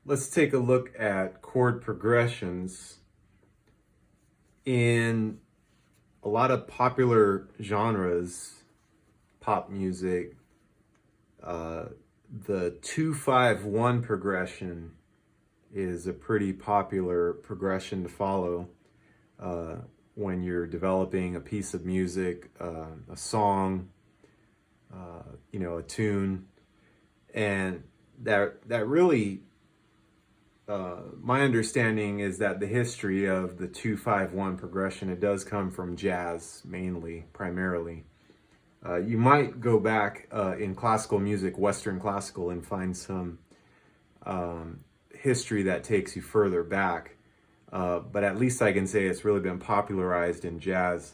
let's take a look at chord progressions in a lot of popular genres, pop music. The 2-5-1 progression is a pretty popular progression to follow when you're developing a piece of music, a song, a tune, and that really my understanding is that the history of the 2-5-1 progression, it does come from jazz mainly, primarily. You might go back in classical music, Western classical, and find some history that takes you further back. But at least I can say it's really been popularized in jazz.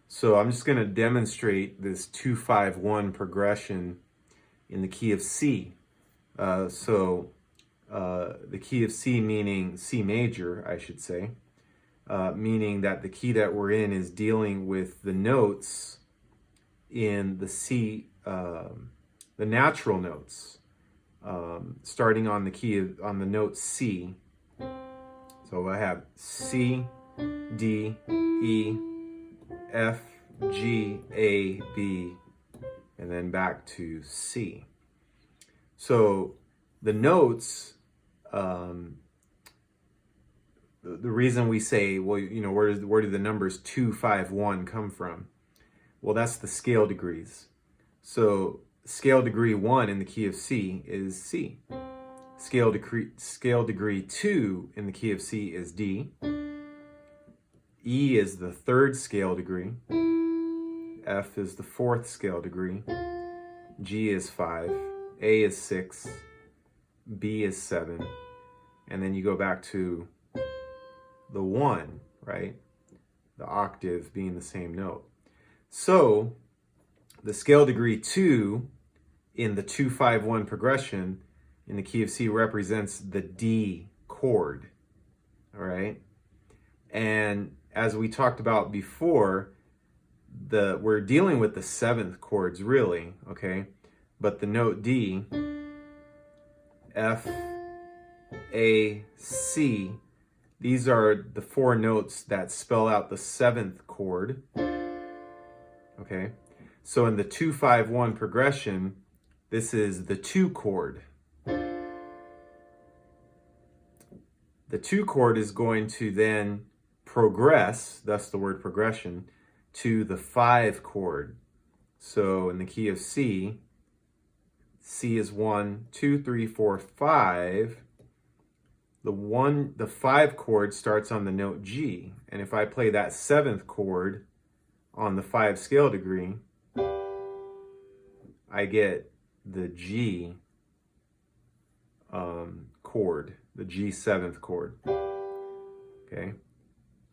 So I'm just going to demonstrate this 2-5-1 progression in the key of C. The key of C meaning C major, I should say, meaning that the key that we're in is dealing with the notes in the C, the natural notes, starting on on the note C. So I have C, D, E, F, G, A, B, and then back to C. So the notes, the reason we say, well, where do the numbers 2-5-1 come from? Well, that's the scale degrees. So scale degree 1 in the key of C is C. Scale degree 2 in the key of C is D. E is the third scale degree. F is the fourth scale degree. G is 5. A is 6. B is 7. And then you go back to the 1, right? The octave being the same note. So the scale degree 2 in the 2-5-1 progression in the key of C represents the D chord, all right? And as we talked about before, we're dealing with the 7th chords really, okay? But the note D, F, A, C, these are the 4 notes that spell out the 7th chord, okay? So in the 2-5-1 progression, this is the 2 chord. The 2 chord is going to then progress, thus the word progression, to the 5 chord. So in the key of C, C is 1, 2, 3, 4, 5. The 5 chord starts on the note G. And if I play that 7th chord on the 5 scale degree, I get the G chord, the G 7th chord. Okay,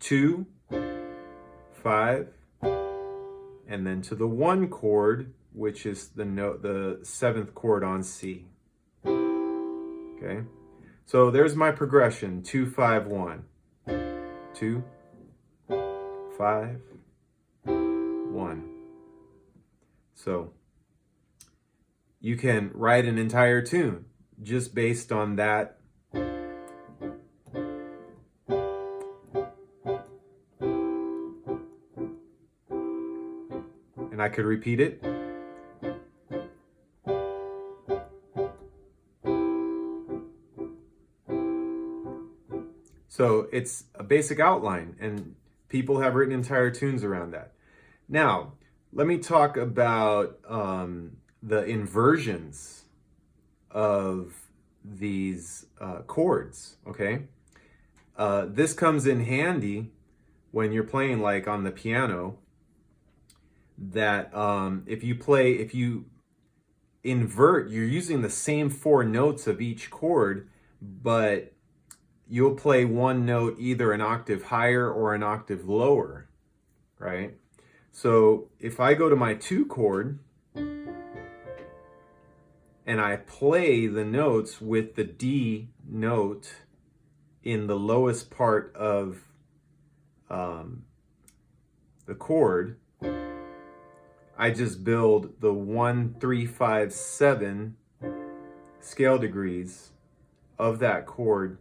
2, 5, and then to the 1 chord, which is the 7th chord on C. Okay, so there's my progression: 2-5-1, 2, 5, 1. So you can write an entire tune just based on that. And I could repeat it. So it's a basic outline, and people have written entire tunes around that. Now, let me talk about the inversions of these chords, okay? This comes in handy when you're playing like on the piano, that if you invert, you're using the same 4 notes of each chord, but you'll play one note either an octave higher or an octave lower, right? So if I go to my 2 chord and I play the notes with the D note in the lowest part of the chord, I just build the 1, 3, 5, 7 scale degrees of that chord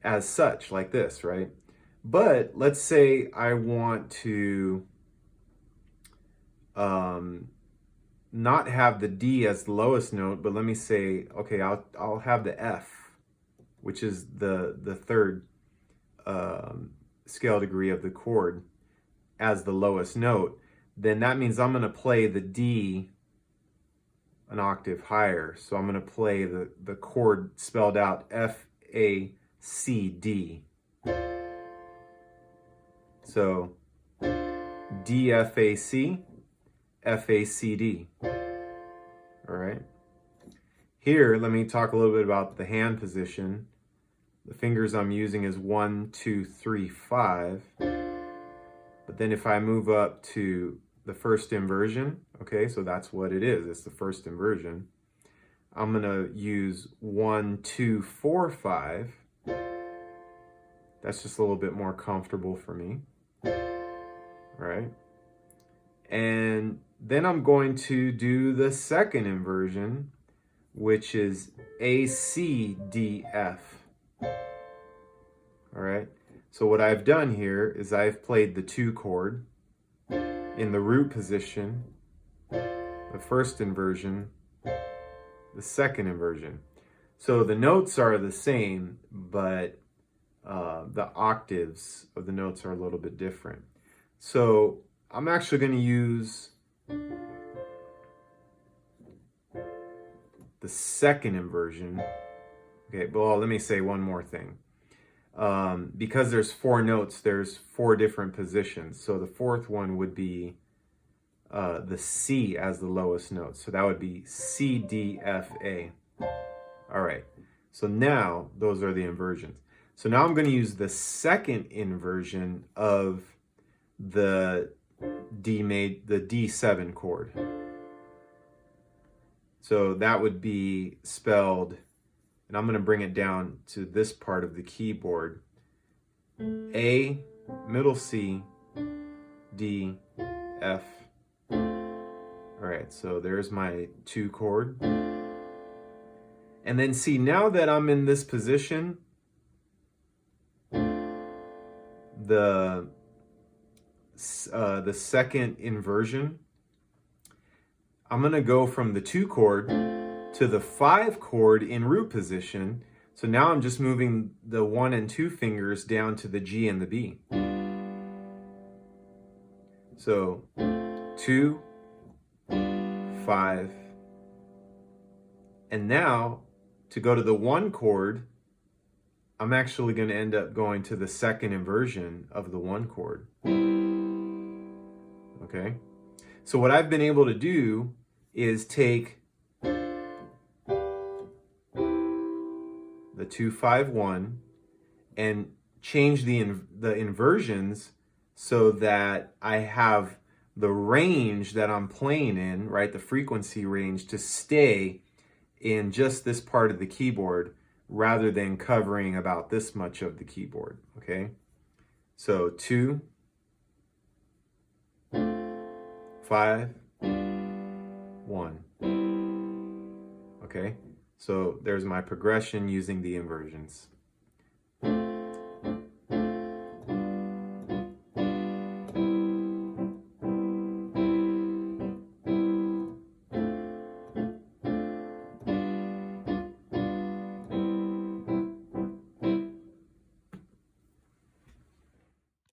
as such, like this, right? But let's say I want to not have the D as the lowest note, but let me say, okay, I'll have the F, which is the third scale degree of the chord, as the lowest note. Then that means I'm going to play the D an octave higher. So I'm going to play the chord spelled out F-A-C-D. So D-F-A-C, F-A-C-D. All right. Here, let me talk a little bit about the hand position. The fingers I'm using is 1, 2, 3, 5. But then if I move up to the first inversion, okay, so that's what it is. It's the first inversion. I'm going to use 1, 2, 4, 5. That's just a little bit more comfortable for me. All right. And then I'm going to do the second inversion, which is A, C, D, F. All right. So what I've done here is I've played the 2 chord in the root position, the first inversion, the second inversion. So the notes are the same, but the octaves of the notes are a little bit different. So I'm actually going to use the second inversion. Okay, well, let me say one more thing. Because there's 4 notes, there's 4 different positions. So the fourth one would be the C as the lowest note. So that would be C, D, F, A. All right. So now those are the inversions. So now I'm going to use the second inversion of the D7 chord. So that would be spelled, and I'm going to bring it down to this part of the keyboard. A, middle C, D, F. All right, so there's my 2 chord. And then see, now that I'm in this position, the second inversion, I'm going to go from the 2 chord to the 5 chord in root position. So now I'm just moving the 1 and 2 fingers down to the G and the B. So 2, 5. And now to go to the 1 chord, I'm actually going to end up going to the second inversion of the 1 chord. Okay? So what I've been able to do is take the 2, 5, 1 and change the inversions so that I have the range that I'm playing in, right, the frequency range, to stay in just this part of the keyboard rather than covering about this much of the keyboard, okay? So 2, 5, 1. Okay, so there's my progression using the inversions.